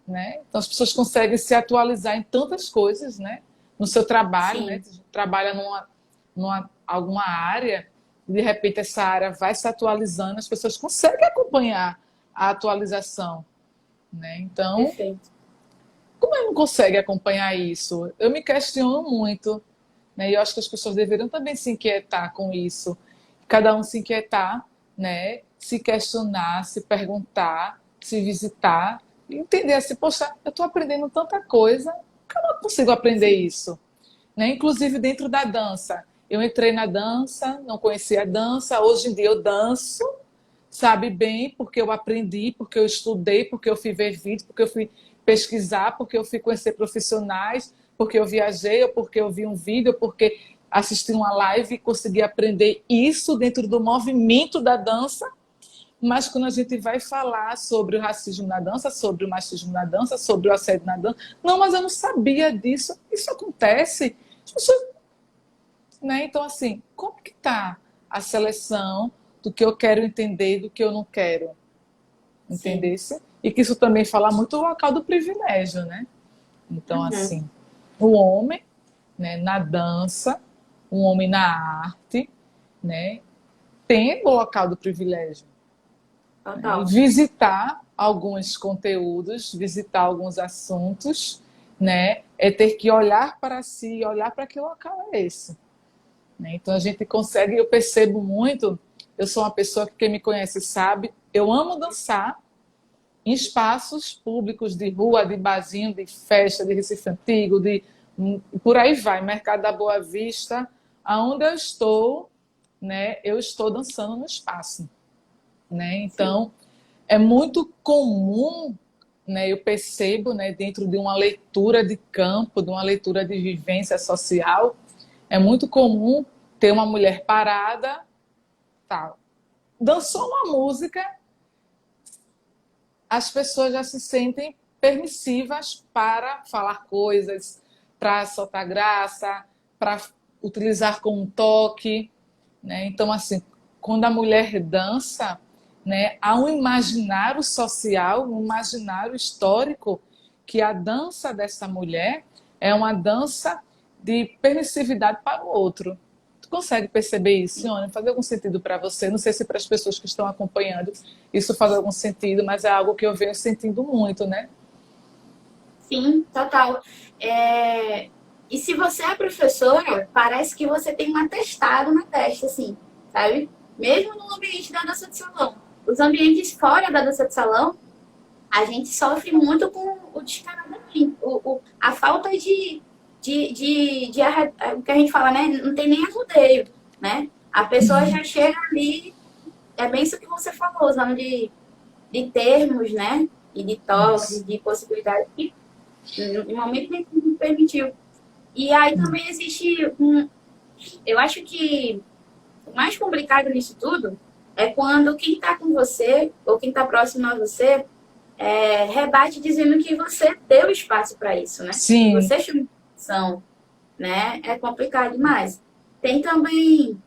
né? Então as pessoas conseguem se atualizar em tantas coisas, né? No seu trabalho, né? Sim, Trabalha numa alguma área, e de repente essa área vai se atualizando, as pessoas conseguem acompanhar a atualização, né? Então, perfeito. como eu não consegue acompanhar isso? Eu me questiono muito, né? E eu acho que as pessoas deveriam também se inquietar com isso. Cada um se inquietar, né? Se questionar, se perguntar, se visitar, e entender assim, poxa, eu estou aprendendo tanta coisa, como eu consigo aprender Sim, isso? Né? Inclusive dentro da dança. Eu entrei na dança, não conhecia a dança, hoje em dia eu danço, sabe bem, porque eu aprendi, porque eu estudei, porque eu fui ver vídeo, porque eu fui pesquisar, porque eu fui conhecer profissionais, porque eu viajei, ou porque eu vi um vídeo, ou porque assisti uma live e consegui aprender isso dentro do movimento da dança. Mas quando a gente vai falar sobre o racismo na dança, sobre o machismo na dança, sobre o assédio na dança, não, mas eu não sabia disso. Isso acontece. As pessoas, né? Então, assim, como que está a seleção do que eu quero entender e do que eu não quero sim. entender? E que isso também fala muito do local do privilégio, né? Então, Uhum. assim, o homem, né, na dança, o homem na arte, né, tem o local do privilégio. Né? E Total. visitar alguns conteúdos, visitar alguns assuntos, né, é ter que olhar para si, olhar para que local é esse. Né? Então a gente consegue, eu percebo muito, eu sou uma pessoa que quem me conhece sabe, eu amo dançar em espaços públicos de rua, de barzinho, de festa, de Recife Antigo, de por aí vai, Mercado da Boa Vista, aonde eu estou, né, eu estou dançando no espaço, né? Sim. Então é muito comum, né, eu percebo, né, dentro de uma leitura de campo, de uma leitura de vivência social, é muito comum ter uma mulher parada, tal, dançou uma música, as pessoas já se sentem permissivas para falar coisas, para soltar graça, para utilizar como um toque, né? Então, assim, quando a mulher dança, né, há um imaginário social, um imaginário histórico que a dança dessa mulher é uma dança de permissividade para o outro. Tu consegue perceber isso, Sione? Faz algum sentido para você? Não sei se para as pessoas que estão acompanhando isso faz algum sentido, mas é algo que eu venho sentindo muito, né? Sim, total. É, e se você é professora, parece que você tem um atestado na testa, assim, sabe? Mesmo no ambiente da dança de salão. Os ambientes fora da dança de salão, a gente sofre muito com o descaramento, a falta o que a gente fala, né? Não tem nem arrudeio, né? A pessoa já chega ali, é bem isso que você falou, usando de termos, né? E de toques, Isso. de possibilidades que no momento nem me permitiu. E aí também existe eu acho que o mais complicado nisso tudo é quando quem está com você ou quem está próximo a você rebate dizendo que você deu espaço para isso, né? Que Sim, você chamou atenção, né? É complicado demais. Tem também,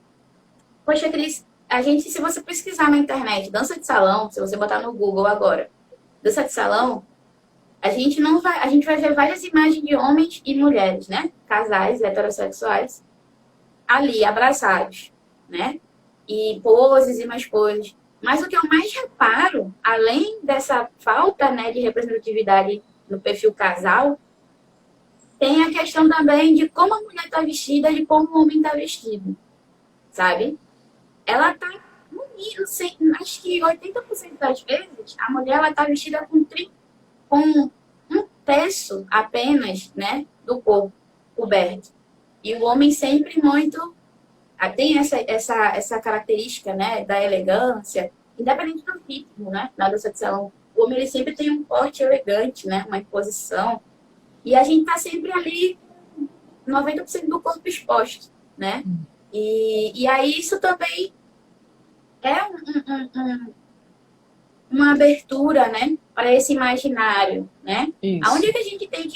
poxa, Cris, a gente, se você pesquisar na internet, dança de salão, se você botar no Google agora, dança de salão, a gente vai ver várias imagens de homens e mulheres, né? Casais heterossexuais ali abraçados, né? E poses e mais poses. Mas o que eu mais reparo, além dessa falta, né, de representatividade no perfil casal, tem a questão também de como a mulher está vestida e como o homem está vestido, sabe? Ela está não sei, acho que 80% das vezes a mulher ela tá vestida com um terço apenas, né, do corpo coberto. E o homem sempre muito tem essa característica, né, da elegância, independente do ritmo, né, na dança de salão. O homem ele sempre tem um porte elegante, né, uma imposição. E a gente tá sempre ali 90% do corpo exposto, né? E aí isso também é uma abertura, né, para esse imaginário, né? Isso. Aonde a gente tem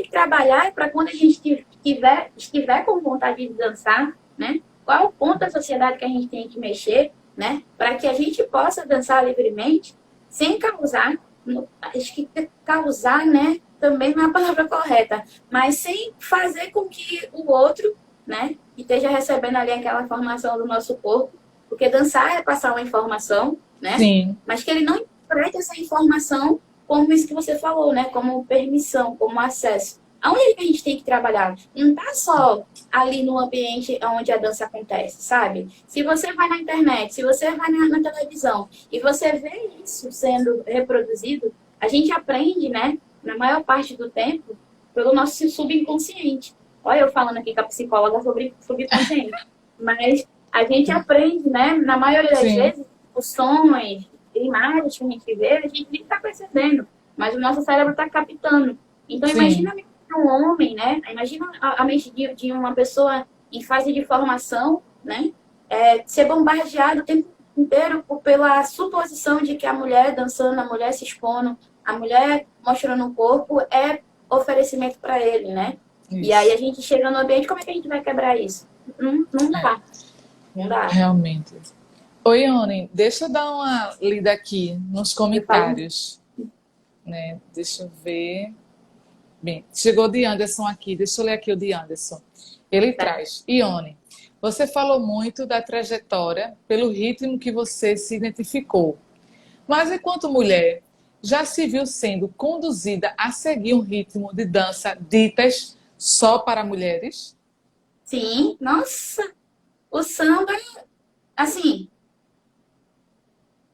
que trabalhar para quando a gente estiver com vontade de dançar, né? Qual é o ponto da sociedade que a gente tem que mexer, né? Para que a gente possa dançar livremente, sem causar, acho que causar, né? Também não é a palavra correta, mas sem fazer com que o outro, né? Que esteja recebendo ali aquela informação do nosso corpo, porque dançar é passar uma informação, né? Sim. Mas que ele não interprete essa informação como isso que você falou, né? Como permissão, como acesso. Aonde é que a gente tem que trabalhar? Não tá só ali no ambiente onde a dança acontece, sabe? Se você vai na internet, se você vai na televisão e você vê isso sendo reproduzido, a gente aprende, né? Na maior parte do tempo, pelo nosso subconsciente. Olha eu falando aqui com a psicóloga sobre subconsciente. Mas a gente aprende, né? Na maioria das Sim. vezes, os sons, imagens que a gente vê, a gente nem está percebendo, mas o nosso cérebro está captando. Então, Sim. imagina um homem, né? Imagina a mente de uma pessoa em fase de formação, né? Ser bombardeado o tempo inteiro pela suposição de que a mulher dançando, a mulher se expondo, a mulher mostrando o corpo é oferecimento para ele, né? E aí Isso. a gente chega no ambiente, como é que a gente vai quebrar isso? Não É, dá, não dá. realmente. Oi, Ione, deixa eu dar uma lida aqui nos Eu falo, comentários, né? Deixa eu ver. Bem, chegou o de Anderson aqui, deixa eu ler aqui o de Anderson. Ele tá. traz, Ione, você falou muito da trajetória pelo ritmo que você se identificou. Mas enquanto mulher, já se viu sendo conduzida a seguir um ritmo de dança ditas só para mulheres? Sim, nossa, o samba, assim,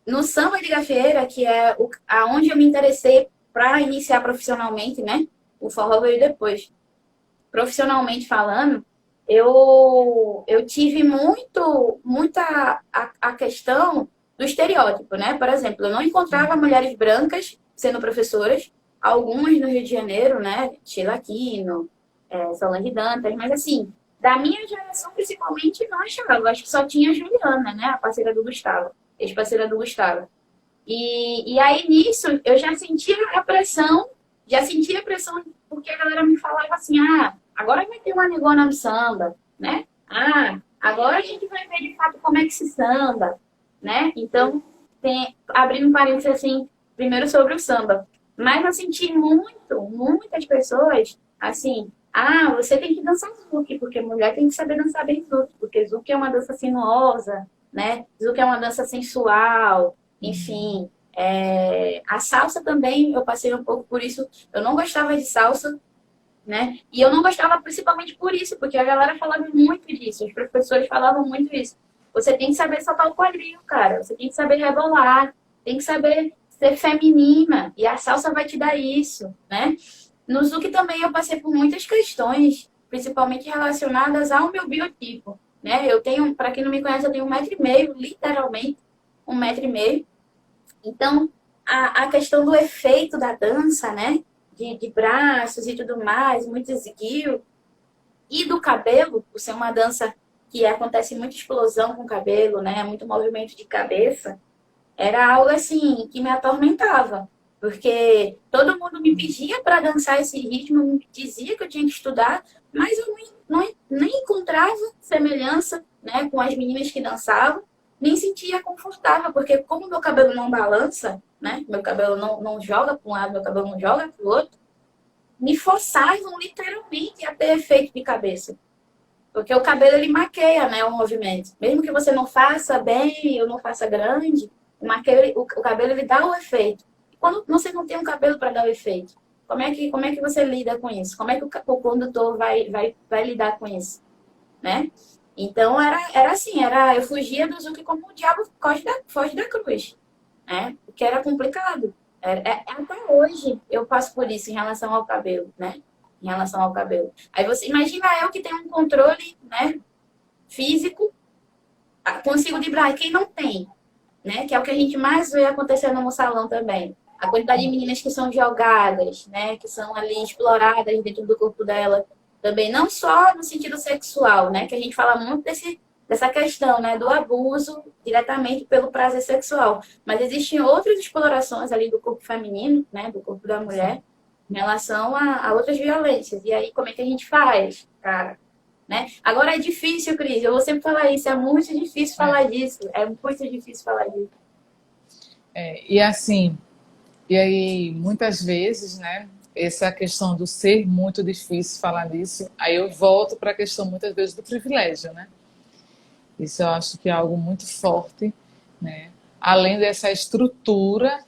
no samba de gafieira, que é aonde eu me interessei para iniciar profissionalmente, né? O forró veio depois. Profissionalmente falando, eu tive muita a questão do estereótipo, né? Por exemplo, eu não encontrava mulheres brancas sendo professoras, algumas no Rio de Janeiro, né? Sheila Aquino, Solange Dantas, mas assim, da minha geração, principalmente, não achava. Eu acho que só tinha a Juliana, né? A parceira do Gustavo, ex-parceira do Gustavo. E aí, nisso, eu já sentia a pressão, porque a galera me falava assim, agora vai ter uma negona no samba, né? Agora a gente vai ver de fato como é que se samba, né? Então, abrindo um parênteses assim, primeiro sobre o samba. Mas eu senti muitas pessoas, assim, você tem que dançar zouk, porque mulher tem que saber dançar bem zouk, porque zouk é uma dança sinuosa, né? Zouk é uma dança sensual, enfim. A salsa também, eu passei um pouco por isso. Eu não gostava de salsa, né? E eu não gostava principalmente por isso, porque a galera falava muito disso, os professores falavam muito isso. Você tem que saber soltar o quadril, cara. Você tem que saber rebolar, tem que saber ser feminina. E a salsa vai te dar isso, né? No Zuc também eu passei por muitas questões, principalmente relacionadas ao meu biotipo, né? Eu tenho, para quem não me conhece, eu tenho 1,5 m, literalmente, 1,5 m. Então, a questão do efeito da dança, né? De braços e tudo mais, muito esguio. E do cabelo, por ser uma dança que acontece muita explosão com o cabelo, né? Muito movimento de cabeça. Era algo assim que me atormentava. Porque todo mundo me pedia para dançar esse ritmo, me dizia que eu tinha que estudar, mas eu nem encontrava semelhança, né, com as meninas que dançavam, nem sentia confortável, porque como meu cabelo não balança, né, meu cabelo não joga para um lado, meu cabelo não joga para o outro, me forçavam literalmente a ter efeito de cabeça. Porque o cabelo, ele maqueia, né, o movimento. Mesmo que você não faça bem ou não faça grande, o cabelo, ele dá o efeito. E quando você não tem um cabelo para dar o efeito, como é que você lida com isso? Como é que o condutor vai lidar com isso? Né? Então, era assim, eu fugia do Zuki como o diabo foge da cruz. Né? Porque era complicado. Até hoje eu passo por isso em relação ao cabelo, né? Em relação ao cabelo. Aí você imagina eu que tenho um controle, né, físico, consigo driblar. E quem não tem, né? Que é o que a gente mais vê acontecendo no salão também. A quantidade de meninas que são jogadas, né? Que são ali exploradas dentro do corpo dela também. Não só no sentido sexual, né? Que a gente fala muito dessa questão, né, do abuso diretamente pelo prazer sexual. Mas existem outras explorações ali do corpo feminino, né, do corpo da mulher, em relação a outras violências. E aí, como é que a gente faz, cara? Né? Agora é difícil, Cris, eu vou sempre falar isso, é muito difícil falar disso, é muito difícil falar disso. E assim, e aí muitas vezes, né, essa questão do ser muito difícil falar disso, aí eu volto para a questão muitas vezes do privilégio, né? Isso eu acho que é algo muito forte, né? Além dessa estrutura,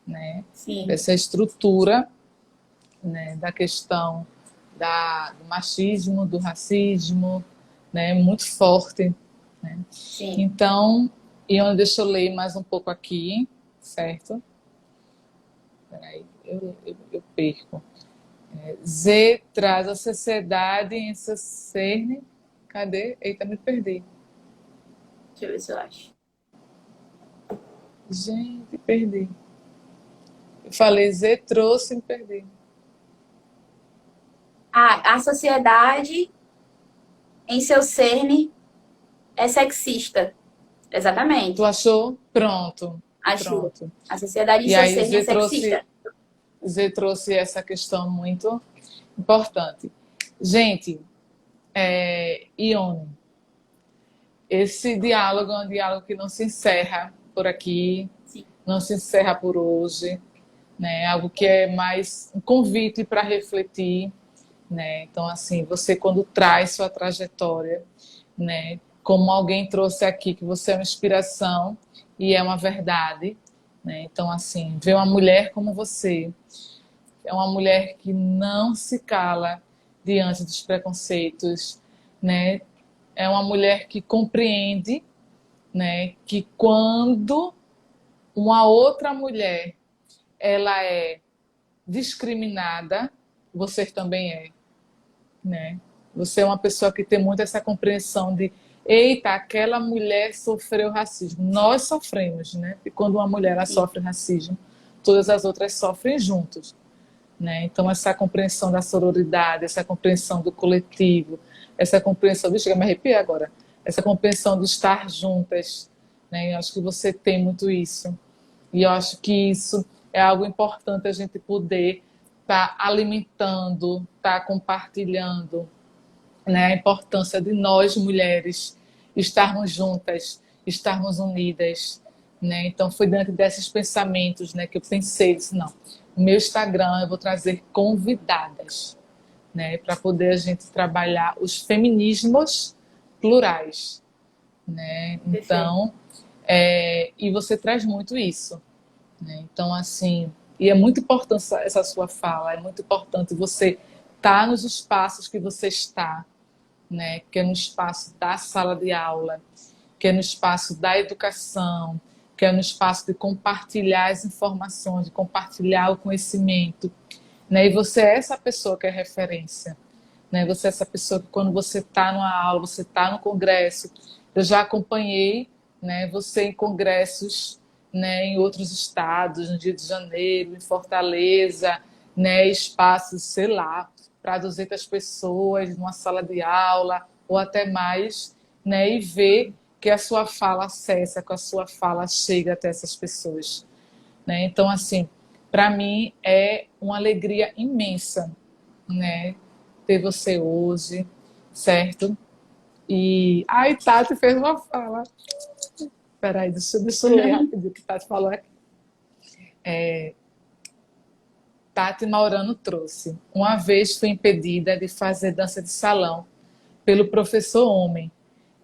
né? Sim, Dessa estrutura, né? Da questão do machismo, do racismo, né? Muito forte, né? sim. Então, deixa eu ler mais um pouco aqui, certo? Peraí, eu perco. Z traz a sociedade em seu cerne. Cadê? Eita, me perdi. Deixa eu ver se eu acho. Gente, perdi. Eu falei Z trouxe e me perdi. Ah, a sociedade em seu cerne é sexista. Tu Exatamente. achou? Pronto. Acho. Pronto. A sociedade em E seu aí cerne é sexista. Z trouxe essa questão muito importante. Gente, Ione, esse diálogo é um diálogo que não se encerra por aqui, Sim, não se encerra por hoje, né? Algo que é mais um convite para refletir, né? Então, assim, você quando traz sua trajetória, né? Como alguém trouxe aqui, que você é uma inspiração e é uma verdade, né? Então, assim, ver uma mulher como você, é uma mulher que não se cala diante dos preconceitos, né? É uma mulher que compreende, né? Que quando uma outra mulher ela é discriminada, você também é, né? Você é uma pessoa que tem muito essa compreensão de, eita, aquela mulher sofreu racismo. Nós sofremos, né? E quando uma mulher ela sim. sofre racismo, todas as outras sofrem juntos, né? Então essa compreensão da sororidade, essa compreensão do coletivo, essa compreensão, deixa eu me arrepiar agora, essa compreensão de estar juntas, né? Eu acho que você tem muito isso. E eu acho que isso é algo importante a gente poder estar alimentando, estar compartilhando, né? A importância de nós, mulheres, estarmos juntas, estarmos unidas, né? Então, foi dentro desses pensamentos, né, que eu pensei, disse, não, no meu Instagram eu vou trazer convidadas, né, para poder a gente trabalhar os feminismos plurais, né? Perfeito. Então, e você traz muito isso, né? Então, assim, e é muito importante essa sua fala, é muito importante você estar nos espaços que você está, né? Que é no espaço da sala de aula, que é no espaço da educação, que é no espaço de compartilhar as informações, de compartilhar o conhecimento, né? E você é essa pessoa que é referência, né? Você é essa pessoa que quando você está numa aula, você está no congresso, eu já acompanhei, né? Você em congressos, né? Em outros estados, no Rio de Janeiro, em Fortaleza, né? Espaços, sei lá, para 200 pessoas numa sala de aula ou até mais, né? E ver que a sua fala acessa, que a sua fala chega até essas pessoas, né? Então, assim, para mim é uma alegria imensa, né? Ter você hoje, certo? E. Ai, Tati fez uma fala. Peraí, deixa eu ler rapidinho o que Tati falou aqui. Tati Maurano trouxe. Uma vez fui impedida de fazer dança de salão pelo professor homem,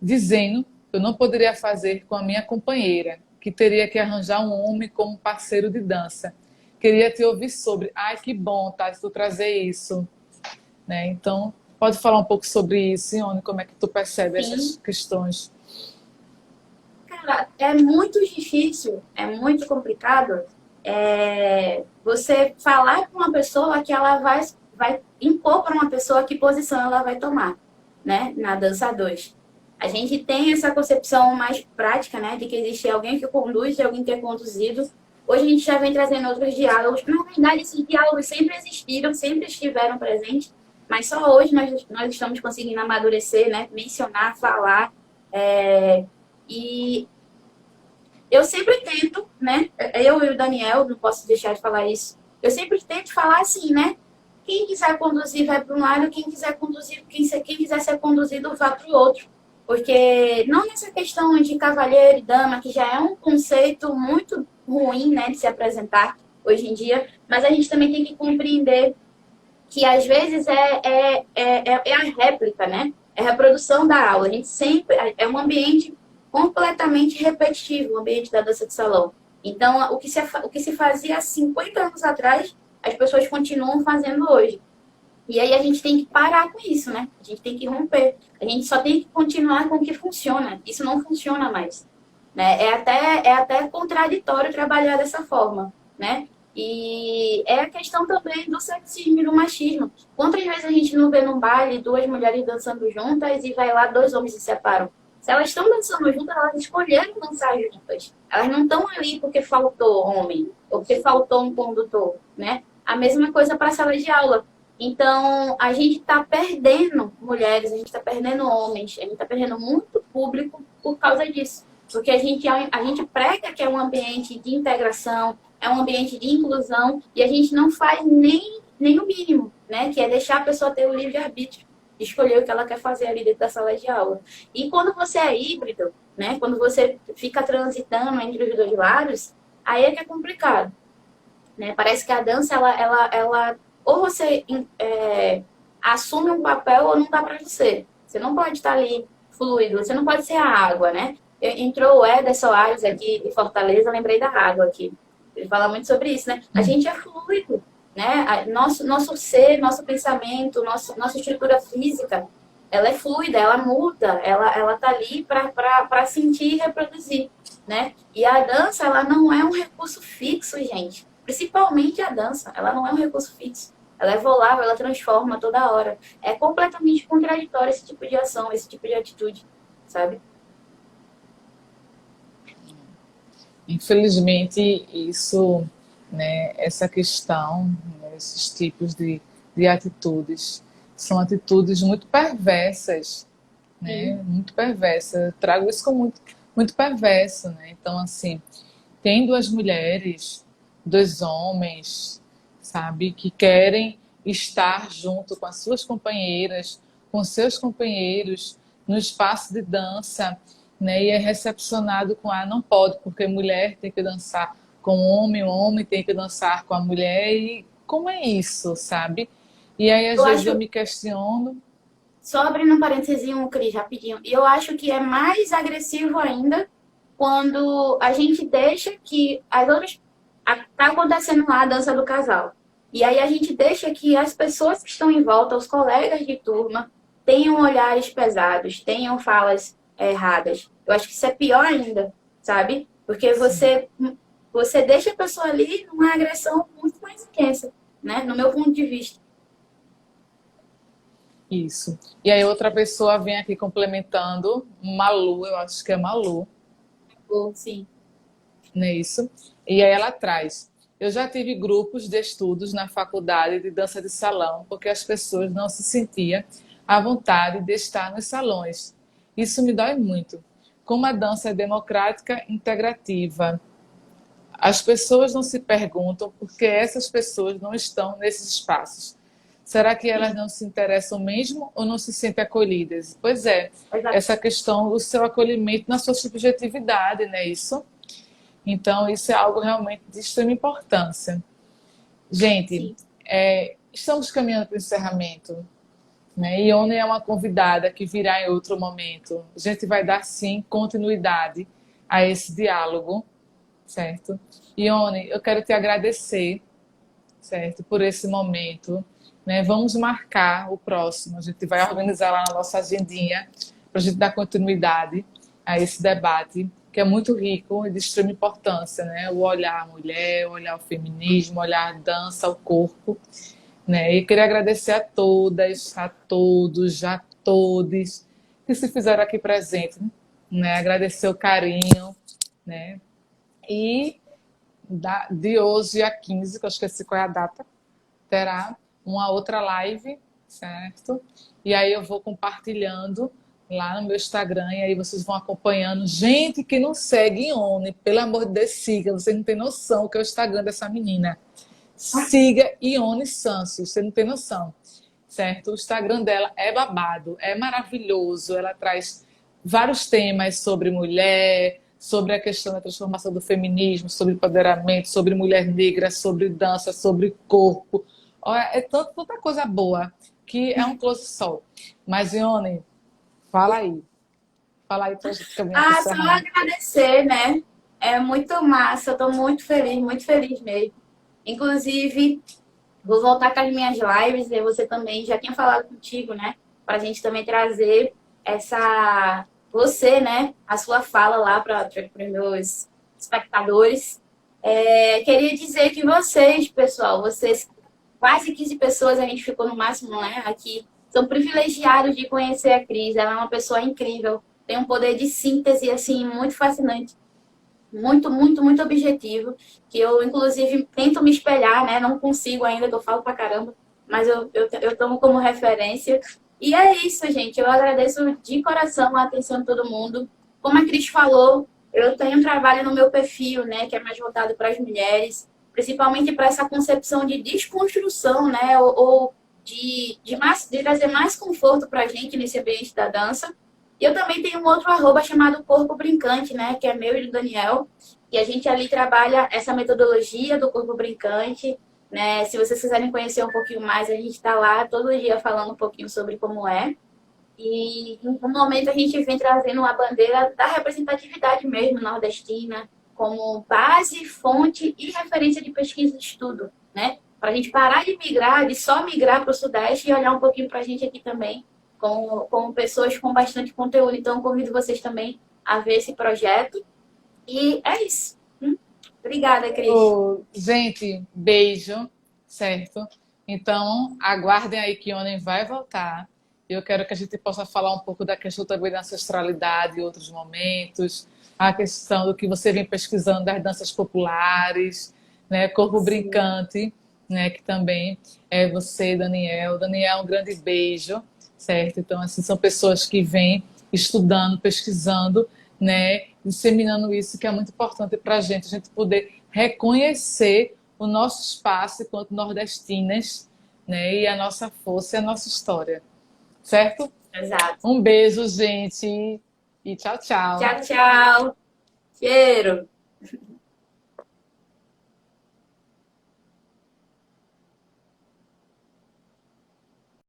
dizendo que eu não poderia fazer com a minha companheira, que teria que arranjar um homem como parceiro de dança. Queria te ouvir sobre. Ai, que bom, Tati, tu trazer isso, né? Então, pode falar um pouco sobre isso, Ione, como é que tu percebe essas Sim. questões? Cara, é muito difícil, é muito complicado você falar com uma pessoa que ela vai impor para uma pessoa que posição ela vai tomar, né, na dança 2. A gente tem essa concepção mais prática, né, de que existe alguém que conduz e alguém que é conduzido. Hoje a gente já vem trazendo outros diálogos. Na verdade, esses diálogos sempre existiram, sempre estiveram presentes, mas só hoje nós estamos conseguindo amadurecer, né, mencionar, falar. E eu sempre tento, né? Eu e o Daniel, não posso deixar de falar isso. Eu sempre tento falar assim, né? Quem quiser conduzir vai para um lado, quem quiser conduzir, quem quiser ser conduzido vai para o outro. Porque não nessa questão de cavalheiro e dama, que já é um conceito muito ruim, né, de se apresentar hoje em dia, mas a gente também tem que compreender que às vezes é a réplica, né? É a reprodução da aula. A gente sempre é um ambiente completamente repetitivo, o ambiente da dança de salão. Então, o que se fazia há 50 anos atrás, as pessoas continuam fazendo hoje. E aí a gente tem que parar com isso, né? A gente tem que romper. A gente só tem que continuar com o que funciona. Isso não funciona mais. Né? É até contraditório trabalhar dessa forma, né? E é a questão também do sexismo e do machismo. Quantas vezes a gente não vê num baile duas mulheres dançando juntas e vai lá, dois homens se separam? Se elas estão dançando juntas, elas escolheram dançar juntas. Elas não estão ali porque faltou homem ou porque faltou um condutor, né? A mesma coisa para a sala de aula. Então, a gente está perdendo mulheres, a gente está perdendo homens, a gente está perdendo muito público por causa disso. Porque a gente prega que é um ambiente de integração, é um ambiente de inclusão, e a gente não faz nem o mínimo, né? Que é deixar a pessoa ter o livre-arbítrio, escolher o que ela quer fazer ali dentro da sala de aula. E quando você é híbrido, né? Quando você fica transitando entre os dois lados, aí é que é complicado. Né? Parece que a dança, ela ou você assume um papel ou não dá para você. Você não pode estar ali fluido, você não pode ser a água, né? Entrou o Ederson Soares aqui de Fortaleza, eu lembrei da água aqui. Ele fala muito sobre isso, né? A gente é fluido, né? Nosso ser, nosso pensamento, nossa estrutura física, ela é fluida, ela muda, ela tá ali para sentir e reproduzir, né? E a dança, ela não é um recurso fixo, gente. Principalmente a dança, ela não é um recurso fixo. Ela é volátil, ela transforma toda hora. É completamente contraditório esse tipo de ação, esse tipo de atitude, sabe? Infelizmente, isso, né, essa questão, né, esses tipos de atitudes, são atitudes muito perversas, né, Sim. muito perversas. Eu trago isso como muito perverso, né? Então, assim, tem duas mulheres, dois homens, sabe, que querem estar junto com as suas companheiras, com seus companheiros no espaço de dança, né? E é recepcionado com não pode, porque mulher tem que dançar com o homem tem que dançar com a mulher e como é isso, sabe? E aí às Eu vezes eu acho, me questiono. só abrindo um parênteses, Cris, rapidinho. E eu acho que é mais agressivo ainda quando a gente deixa que as outras. Tá acontecendo lá a dança do casal. E aí a gente deixa que as pessoas que estão em volta, os colegas de turma, tenham olhares pesados, tenham falas erradas. Eu acho que isso é pior ainda, sabe? Porque Sim. você deixa a pessoa ali numa agressão muito mais intensa, né? No meu ponto de vista. Isso. E aí outra pessoa vem aqui complementando, Malu, eu acho que é Malu, Ou, sim. não é isso? E aí ela traz. Eu já tive grupos de estudos na faculdade de dança de salão, porque as pessoas não se sentiam à vontade de estar nos salões. Isso me dói muito. Como a dança é democrática, integrativa, as pessoas não se perguntam por que essas pessoas não estão nesses espaços. Será que elas não se interessam mesmo ou não se sentem acolhidas? Pois é, Exato. essa questão do seu acolhimento na sua subjetividade, não é isso? Então, isso é algo realmente de extrema importância. Gente, Sim. estamos caminhando para o encerramento, né? Ione é uma convidada que virá em outro momento. A gente vai dar, sim, continuidade a esse diálogo, certo? Ione, eu quero te agradecer, certo, por esse momento, né? Vamos marcar o próximo. A gente vai Sim. organizar lá na nossa agendinha para a gente dar continuidade a esse debate que é muito rico e de extrema importância, né? O olhar a mulher, o olhar o feminismo, o olhar a dança, o corpo, né? E queria agradecer a todas, a todos, a todos que se fizeram aqui presente, né? Agradecer o carinho, né? E de hoje a 15, que eu esqueci qual é a data, terá uma outra live, certo? E aí eu vou compartilhando lá no meu Instagram, e aí vocês vão acompanhando. Gente que não segue Ione, pelo amor de Deus, siga. Vocês não têm noção o que é o Instagram dessa menina. Siga Ione Santos, você não tem noção, certo? O Instagram dela é babado, é maravilhoso. Ela traz vários temas sobre mulher, sobre a questão da transformação do feminismo, sobre empoderamento, sobre mulher negra, sobre dança, sobre corpo. Olha, é tanta coisa boa que é um close só. Mas, Ione, fala aí pra gente caminhar para Ah, só encerrar. agradecer, né? É muito massa, estou muito feliz mesmo. Inclusive, vou voltar com as minhas lives, e você também já tinha falado contigo, né? Para a gente também trazer você, né? A sua fala lá para os meus espectadores. Queria dizer que vocês, pessoal, vocês, quase 15 pessoas, a gente ficou no máximo, né? Aqui, são privilegiados de conhecer a Cris. Ela é uma pessoa incrível, tem um poder de síntese, assim, muito fascinante, muito objetivo, que eu, inclusive, tento me espelhar, né? Não consigo ainda, que eu falo pra caramba, mas eu tomo como referência. E é isso, gente. Eu agradeço de coração a atenção de todo mundo. Como a Cris falou, eu tenho um trabalho no meu perfil, né? Que é mais voltado para as mulheres, principalmente para essa concepção de desconstrução, né? Ou de trazer mais conforto para a gente nesse ambiente da dança. E eu também tenho um outro arroba chamado Corpo Brincante, né? Que é meu e do Daniel. E a gente ali trabalha essa metodologia do corpo brincante, né? Se vocês quiserem conhecer um pouquinho mais, a gente está lá todo dia falando um pouquinho sobre como é. E no momento a gente vem trazendo a bandeira da representatividade mesmo nordestina, como base, fonte e referência de pesquisa e estudo, né? Para a gente parar de migrar, de só migrar para o Sudeste e olhar um pouquinho para a gente aqui também, com pessoas com bastante conteúdo. Então, convido vocês também a ver esse projeto. E é isso. Obrigada, Cris. Ô, gente, beijo, certo? Então, aguardem aí que Onen vai voltar. Eu quero que a gente possa falar um pouco da questão também da ancestralidade em outros momentos, a questão do que você vem pesquisando das danças populares, né? Corpo Sim. Brincante, né? Que também é você, Daniel. Daniel, um grande beijo, certo? Então, assim, são pessoas que vêm estudando, pesquisando, né? Disseminando isso, que é muito importante para a gente poder reconhecer o nosso espaço enquanto nordestinas, né? E a nossa força e a nossa história, certo? Exato. Um beijo, gente, e tchau, tchau. Tchau, tchau. Cheiro.